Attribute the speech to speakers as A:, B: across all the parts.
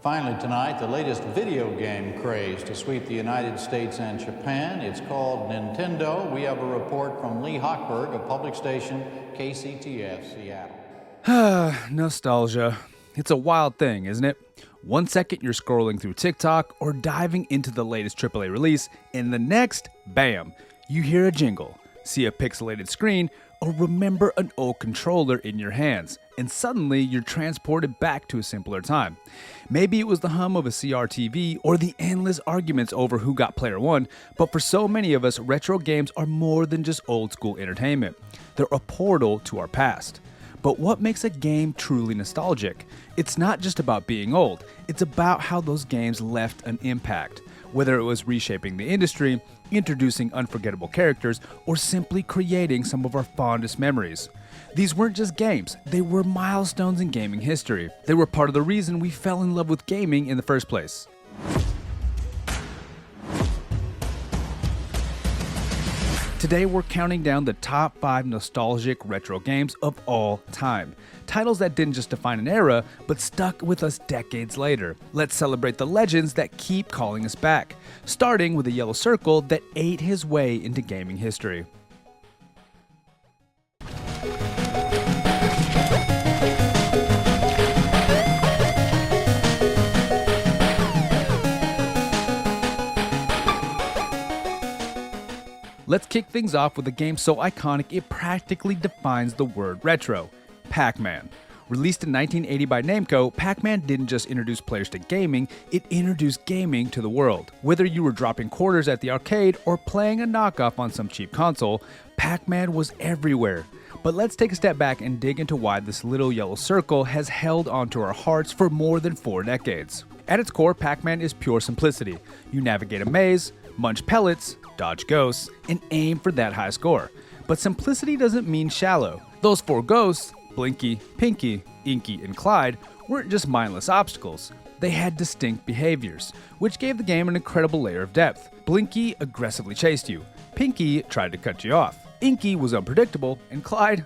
A: Finally tonight, the latest video game craze to sweep the United States and Japan. It's called Nintendo. We have a report from Lee Hochberg of public station KCTF Seattle.
B: Nostalgia. It's a wild thing, isn't it? One second you're scrolling through TikTok or diving into the latest AAA release, and the next, bam, you hear a jingle, see a pixelated screen, or remember an old controller in your hands, and suddenly you're transported back to a simpler time. Maybe it was the hum of a CRTV or the endless arguments over who got player one, but for so many of us, retro games are more than just old school entertainment. They're a portal to our past. But what makes a game truly nostalgic? It's not just about being old, it's about how those games left an impact. Whether it was reshaping the industry, introducing unforgettable characters, or simply creating some of our fondest memories. These weren't just games, they were milestones in gaming history. They were part of the reason we fell in love with gaming in the first place. Today we're counting down the top 5 nostalgic retro games of all time. Titles that didn't just define an era, but stuck with us decades later. Let's celebrate the legends that keep calling us back, starting with a yellow circle that ate his way into gaming history. Let's kick things off with a game so iconic it practically defines the word retro, Pac-Man. Released in 1980 by Namco, Pac-Man didn't just introduce players to gaming, it introduced gaming to the world. Whether you were dropping quarters at the arcade or playing a knockoff on some cheap console, Pac-Man was everywhere. But let's take a step back and dig into why this little yellow circle has held onto our hearts for more than 4 decades. At its core, Pac-Man is pure simplicity. You navigate a maze, munch pellets, dodge ghosts, and aim for that high score. But simplicity doesn't mean shallow. Those 4 ghosts, Blinky, Pinky, Inky, and Clyde, weren't just mindless obstacles. They had distinct behaviors, which gave the game an incredible layer of depth. Blinky aggressively chased you. Pinky tried to cut you off. Inky was unpredictable, and Clyde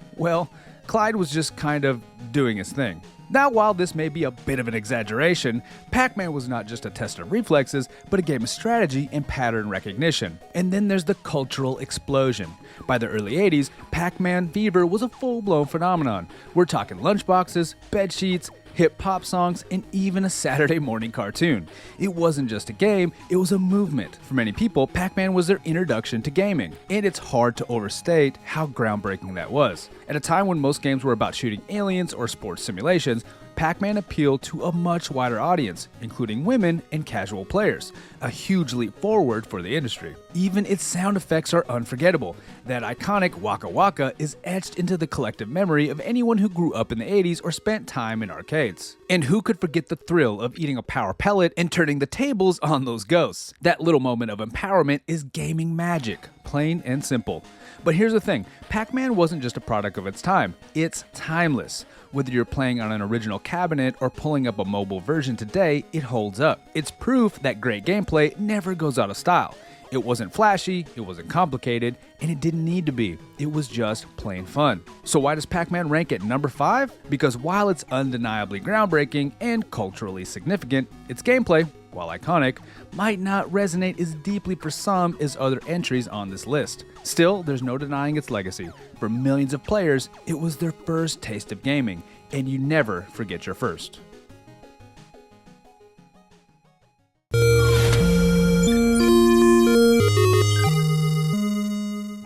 B: was just kind of doing his thing. Now, while this may be a bit of an exaggeration, Pac-Man was not just a test of reflexes, but a game of strategy and pattern recognition. And then there's the cultural explosion. By the early 80s, Pac-Man fever was a full-blown phenomenon. We're talking lunchboxes, bed sheets, hip-hop songs, and even a Saturday morning cartoon. It wasn't just a game, it was a movement. For many people, Pac-Man was their introduction to gaming, and it's hard to overstate how groundbreaking that was. At a time when most games were about shooting aliens or sports simulations, Pac-Man appealed to a much wider audience, including women and casual players, a huge leap forward for the industry. Even its sound effects are unforgettable. That iconic Waka Waka is etched into the collective memory of anyone who grew up in the 80s or spent time in arcades. And who could forget the thrill of eating a power pellet and turning the tables on those ghosts? That little moment of empowerment is gaming magic, plain and simple. But here's the thing, Pac-Man wasn't just a product of its time, it's timeless. Whether you're playing on an original cabinet or pulling up a mobile version today, it holds up. It's proof that great gameplay never goes out of style. It wasn't flashy, it wasn't complicated, and it didn't need to be. It was just plain fun. So why does Pac-Man rank at number 5? Because while it's undeniably groundbreaking and culturally significant, its gameplay, while iconic, might not resonate as deeply for some as other entries on this list. Still, there's no denying its legacy. For millions of players, it was their first taste of gaming, and you never forget your first.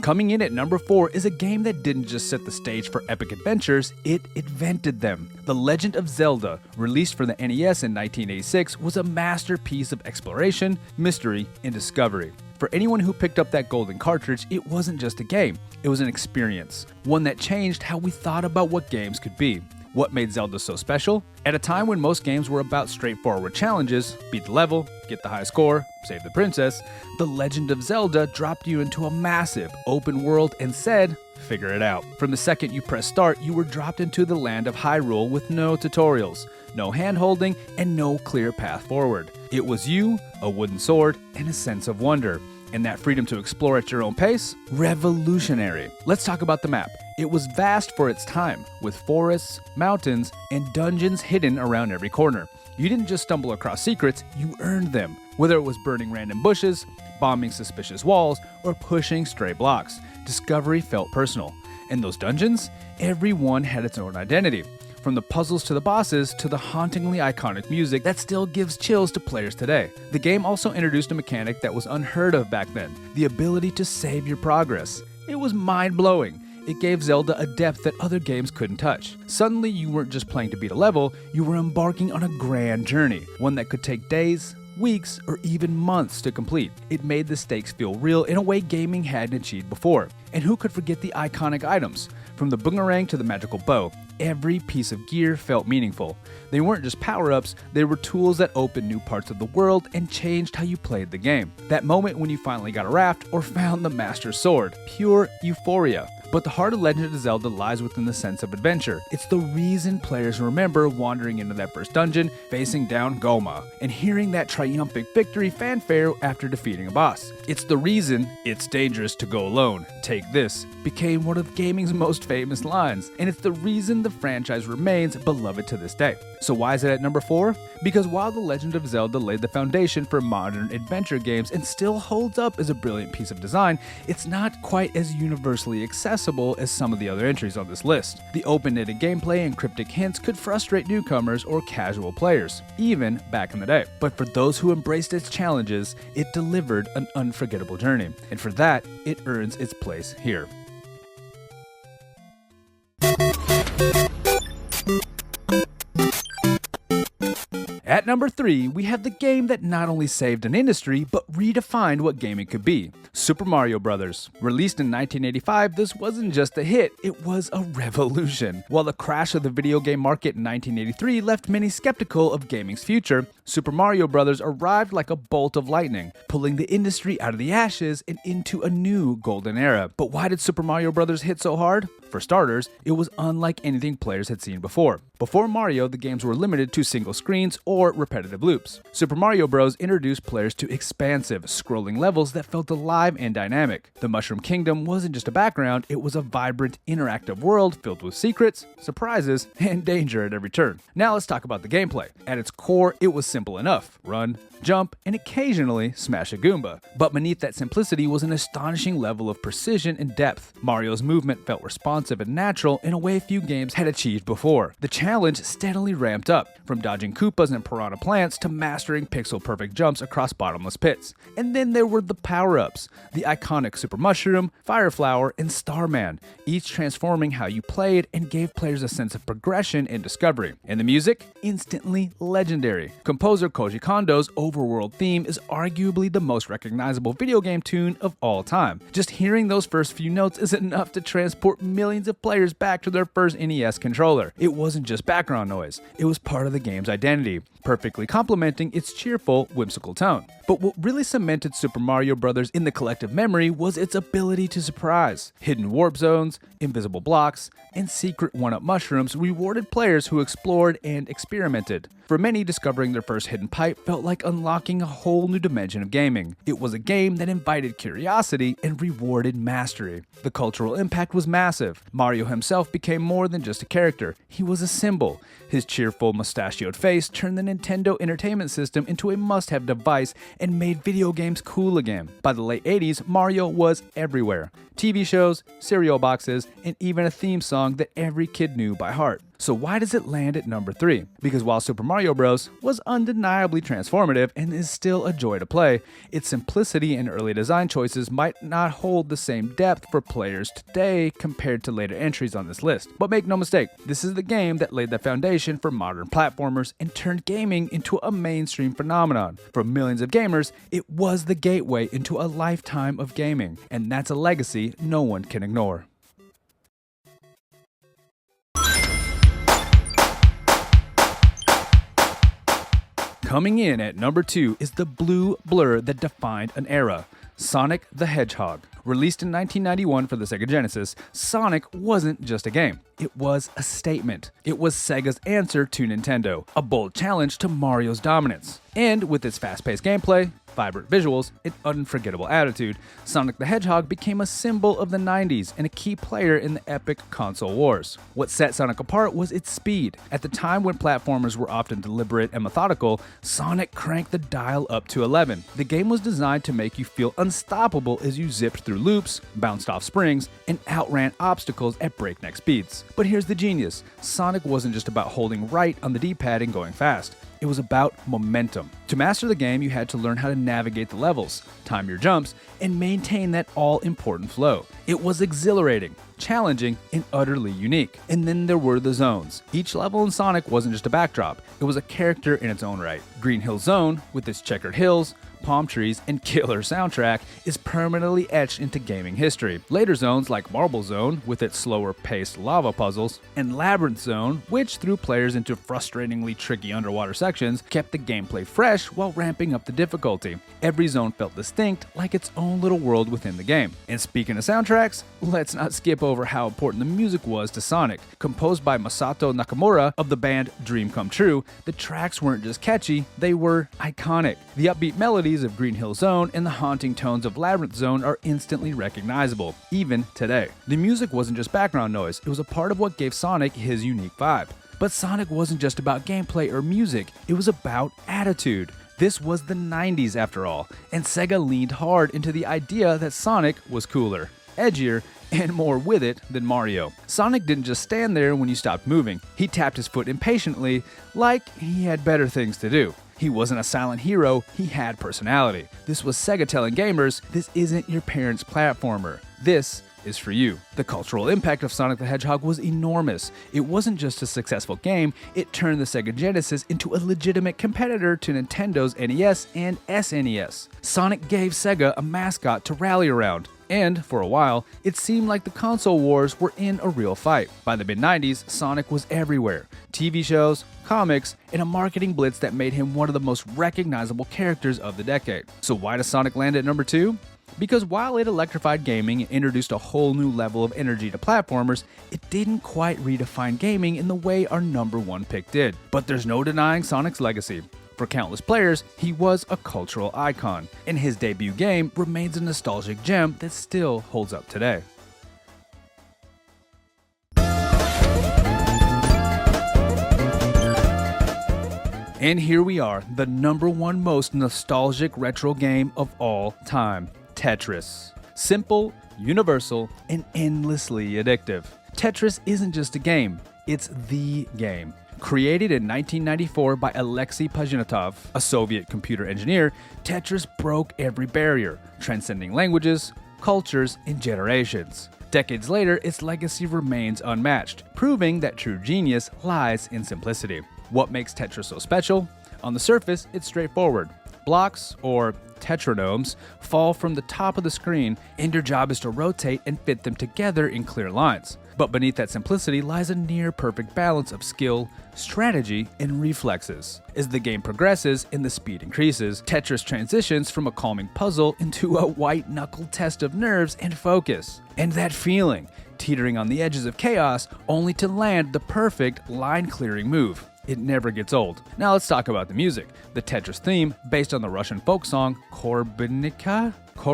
B: Coming in at number 4 is a game that didn't just set the stage for epic adventures, it invented them. The Legend of Zelda, released for the NES in 1986, was a masterpiece of exploration, mystery, and discovery. For anyone who picked up that golden cartridge, it wasn't just a game, it was an experience. One that changed how we thought about what games could be. What made Zelda so special? At a time when most games were about straightforward challenges, beat the level, get the high score, save the princess, The Legend of Zelda dropped you into a massive open world and said, figure it out. From the second you press start, you were dropped into the land of Hyrule with no tutorials, no hand-holding, and no clear path forward. It was you, a wooden sword, and a sense of wonder. And that freedom to explore at your own pace? Revolutionary. Let's talk about the map. It was vast for its time, with forests, mountains, and dungeons hidden around every corner. You didn't just stumble across secrets, you earned them. Whether it was burning random bushes, bombing suspicious walls, or pushing stray blocks, discovery felt personal. And those dungeons? Every one had its own identity. From the puzzles to the bosses to the hauntingly iconic music that still gives chills to players today. The game also introduced a mechanic that was unheard of back then, the ability to save your progress. It was mind-blowing. It gave Zelda a depth that other games couldn't touch. Suddenly, you weren't just playing to beat a level, you were embarking on a grand journey, one that could take days, weeks, or even months to complete. It made the stakes feel real in a way gaming hadn't achieved before. And who could forget the iconic items? From the boomerang to the magical bow, every piece of gear felt meaningful. They weren't just power-ups, they were tools that opened new parts of the world and changed how you played the game. That moment when you finally got a raft or found the Master Sword, pure euphoria. But the heart of Legend of Zelda lies within the sense of adventure. It's the reason players remember wandering into that first dungeon, facing down Goma, and hearing that triumphant victory fanfare after defeating a boss. It's the reason "It's dangerous to go alone, take this" became one of gaming's most famous lines, and it's the reason the franchise remains beloved to this day. So why is it at number 4? Because while The Legend of Zelda laid the foundation for modern adventure games and still holds up as a brilliant piece of design, it's not quite as universally accessible as some of the other entries on this list. The open-ended gameplay and cryptic hints could frustrate newcomers or casual players, even back in the day. But for those who embraced its challenges, it delivered an unforgettable journey, and for that, it earns its place here. At number 3, we have the game that not only saved an industry, but redefined what gaming could be. Super Mario Bros. Released in 1985, this wasn't just a hit, it was a revolution. While the crash of the video game market in 1983 left many skeptical of gaming's future, Super Mario Bros. Arrived like a bolt of lightning, pulling the industry out of the ashes and into a new golden era. But why did Super Mario Bros. Hit so hard? For starters, it was unlike anything players had seen before. Before Mario, the games were limited to single screens or repetitive loops. Super Mario Bros. Introduced players to expansive, scrolling levels that felt alive and dynamic. The Mushroom Kingdom wasn't just a background, it was a vibrant, interactive world filled with secrets, surprises, and danger at every turn. Now let's talk about the gameplay. At its core, it was simple enough. Run, jump, and occasionally smash a Goomba. But beneath that simplicity was an astonishing level of precision and depth. Mario's movement felt responsive and natural in a way few games had achieved before. The challenge steadily ramped up, from dodging Koopas and piranha plants to mastering pixel-perfect jumps across bottomless pits. And then there were the power-ups, the iconic Super Mushroom, Fire Flower, and Starman, each transforming how you played and gave players a sense of progression and discovery. And the music? Instantly legendary. Composer Koji Kondo's overworld theme is arguably the most recognizable video game tune of all time. Just hearing those first few notes is enough to transport millions of players back to their first NES controller. It wasn't just background noise, it was part of the game's identity, perfectly complementing its cheerful, whimsical tone. But what really cemented Super Mario Bros. In the collective memory was its ability to surprise. Hidden warp zones, invisible blocks, and secret one-up mushrooms rewarded players who explored and experimented. For many, discovering their first hidden pipe felt like unlocking a whole new dimension of gaming. It was a game that invited curiosity and rewarded mastery. The cultural impact was massive. Mario himself became more than just a character. He was a symbol. His cheerful, mustachioed face turned the Nintendo Entertainment System into a must-have device and made video games cool again. By the late 80s, Mario was everywhere. TV shows, cereal boxes, and even a theme song that every kid knew by heart. So why does it land at number 3? Because while Super Mario Bros. Was undeniably transformative and is still a joy to play, its simplicity and early design choices might not hold the same depth for players today compared to later entries on this list. But make no mistake, this is the game that laid the foundation for modern platformers and turned gaming into a mainstream phenomenon. For millions of gamers, it was the gateway into a lifetime of gaming, and that's a legacy no one can ignore. Coming in at number 2 is the blue blur that defined an era, Sonic the Hedgehog. Released in 1991 for the Sega Genesis, Sonic wasn't just a game. It was a statement. It was Sega's answer to Nintendo, a bold challenge to Mario's dominance. And with its fast-paced gameplay, vibrant visuals, and unforgettable attitude, Sonic the Hedgehog became a symbol of the 90s and a key player in the epic console wars. What set Sonic apart was its speed. At the time when platformers were often deliberate and methodical, Sonic cranked the dial up to 11. The game was designed to make you feel unstoppable as you zipped through loops, bounced off springs, and outran obstacles at breakneck speeds. But here's the genius: Sonic wasn't just about holding right on the D-pad and going fast. It was about momentum. To master the game, you had to learn how to navigate the levels, time your jumps, and maintain that all-important flow. It was exhilarating, challenging, and utterly unique. And then there were the zones. Each level in Sonic wasn't just a backdrop, it was a character in its own right. Green Hill Zone, with its checkered hills, palm trees, and killer soundtrack, is permanently etched into gaming history. Later zones like Marble Zone, with its slower-paced lava puzzles, and Labyrinth Zone, which threw players into frustratingly tricky underwater sections, kept the gameplay fresh while ramping up the difficulty. Every zone felt distinct, like its own little world within the game. And speaking of soundtracks, let's not skip over how important the music was to Sonic. Composed by Masato Nakamura of the band Dream Come True, the tracks weren't just catchy, they were iconic. The upbeat melodies of Green Hill Zone and the haunting tones of Labyrinth Zone are instantly recognizable, even today. The music wasn't just background noise, it was a part of what gave Sonic his unique vibe. But Sonic wasn't just about gameplay or music, it was about attitude. This was the 90s after all, and Sega leaned hard into the idea that Sonic was cooler, edgier, and more with it than Mario. Sonic didn't just stand there when you stopped moving, he tapped his foot impatiently, like he had better things to do. He wasn't a silent hero, he had personality. This was Sega telling gamers, this isn't your parents' platformer. This is for you. The cultural impact of Sonic the Hedgehog was enormous. It wasn't just a successful game, it turned the Sega Genesis into a legitimate competitor to Nintendo's NES and SNES. Sonic gave Sega a mascot to rally around. And, for a while, it seemed like the console wars were in a real fight. By the mid-90s, Sonic was everywhere. TV shows, comics, and a marketing blitz that made him one of the most recognizable characters of the decade. So why does Sonic land at number 2? Because while it electrified gaming and introduced a whole new level of energy to platformers, it didn't quite redefine gaming in the way our number 1 pick did. But there's no denying Sonic's legacy. For countless players, he was a cultural icon, and his debut game remains a nostalgic gem that still holds up today. And here we are, the number 1 most nostalgic retro game of all time, Tetris. Simple, universal, and endlessly addictive. Tetris isn't just a game, it's the game. Created in 1994 by Alexei Pajitnov, a Soviet computer engineer, Tetris broke every barrier, transcending languages, cultures, and generations. Decades later, its legacy remains unmatched, proving that true genius lies in simplicity. What makes Tetris so special? On the surface, it's straightforward. Blocks, or tetronomes, fall from the top of the screen, and your job is to rotate and fit them together in clear lines. But beneath that simplicity lies a near-perfect balance of skill, strategy, and reflexes. As the game progresses and the speed increases, Tetris transitions from a calming puzzle into a white-knuckle test of nerves and focus. And that feeling, teetering on the edges of chaos, only to land the perfect line-clearing move. It never gets old. Now let's talk about the music. The Tetris theme, based on the Russian folk song Korobyanika? I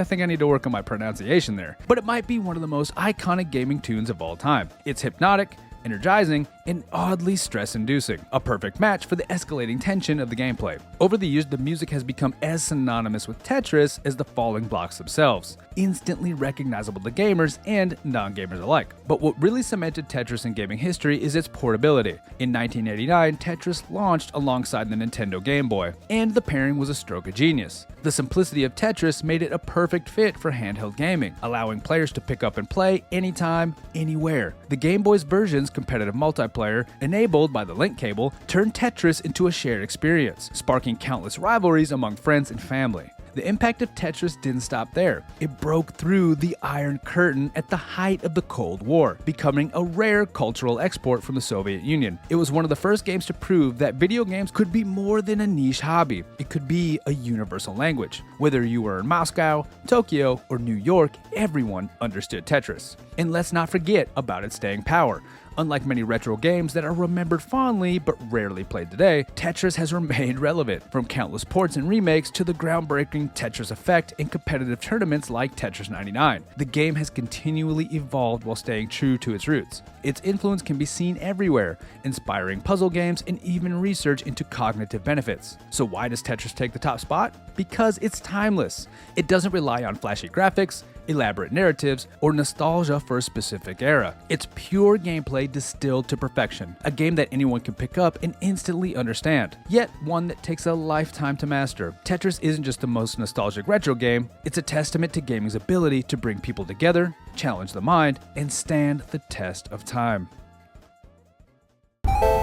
B: think I need to work on my pronunciation there. But it might be one of the most iconic gaming tunes of all time. It's hypnotic, energizing, and oddly stress-inducing, a perfect match for the escalating tension of the gameplay. Over the years, the music has become as synonymous with Tetris as the falling blocks themselves, instantly recognizable to gamers and non-gamers alike. But what really cemented Tetris in gaming history is its portability. In 1989, Tetris launched alongside the Nintendo Game Boy, and the pairing was a stroke of genius. The simplicity of Tetris made it a perfect fit for handheld gaming, allowing players to pick up and play anytime, anywhere. The Game Boy's version's competitive multiplayer, enabled by the link cable, turned Tetris into a shared experience, sparking countless rivalries among friends and family. The impact of Tetris didn't stop there. It broke through the Iron Curtain at the height of the Cold War, becoming a rare cultural export from the Soviet Union. It was one of the first games to prove that video games could be more than a niche hobby. It could be a universal language. Whether you were in Moscow, Tokyo, or New York, everyone understood Tetris. And let's not forget about its staying power. Unlike many retro games that are remembered fondly but rarely played today, Tetris has remained relevant, from countless ports and remakes to the groundbreaking Tetris effect in competitive tournaments like Tetris 99. The game has continually evolved while staying true to its roots. Its influence can be seen everywhere, inspiring puzzle games and even research into cognitive benefits. So why does Tetris take the top spot? Because it's timeless. It doesn't rely on flashy graphics, elaborate narratives, or nostalgia for a specific era. It's pure gameplay distilled to perfection, a game that anyone can pick up and instantly understand, yet one that takes a lifetime to master. Tetris isn't just the most nostalgic retro game, it's a testament to gaming's ability to bring people together, challenge the mind, and stand the test of time.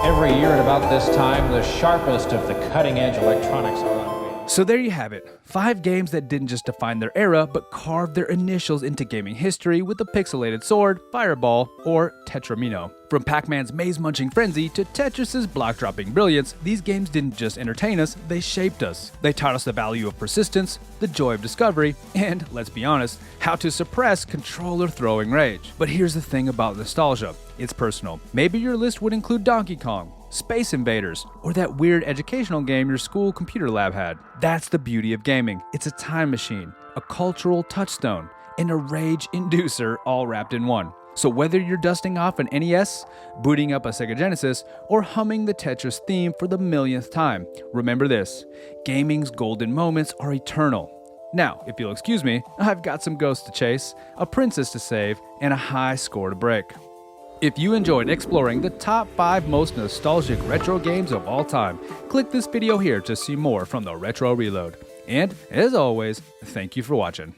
C: Every year at about this time, the sharpest of the cutting-edge electronics are unveiled.
B: So there you have it, 5 games that didn't just define their era, but carved their initials into gaming history with the pixelated sword, Fireball, or Tetramino. From Pac-Man's maze-munching frenzy to Tetris's block-dropping brilliance, these games didn't just entertain us, they shaped us. They taught us the value of persistence, the joy of discovery, and, let's be honest, how to suppress controller-throwing rage. But here's the thing about nostalgia, it's personal. Maybe your list would include Donkey Kong, Space Invaders, or that weird educational game your school computer lab had. That's the beauty of gaming. It's a time machine, a cultural touchstone, and a rage inducer all wrapped in one. So whether you're dusting off an NES, booting up a Sega Genesis, or humming the Tetris theme for the millionth time, remember this: gaming's golden moments are eternal. Now, if you'll excuse me, I've got some ghosts to chase, a princess to save, and a high score to break. If you enjoyed exploring the top 5 most nostalgic retro games of all time, click this video here to see more from the Retro Reload. And, as always, thank you for watching.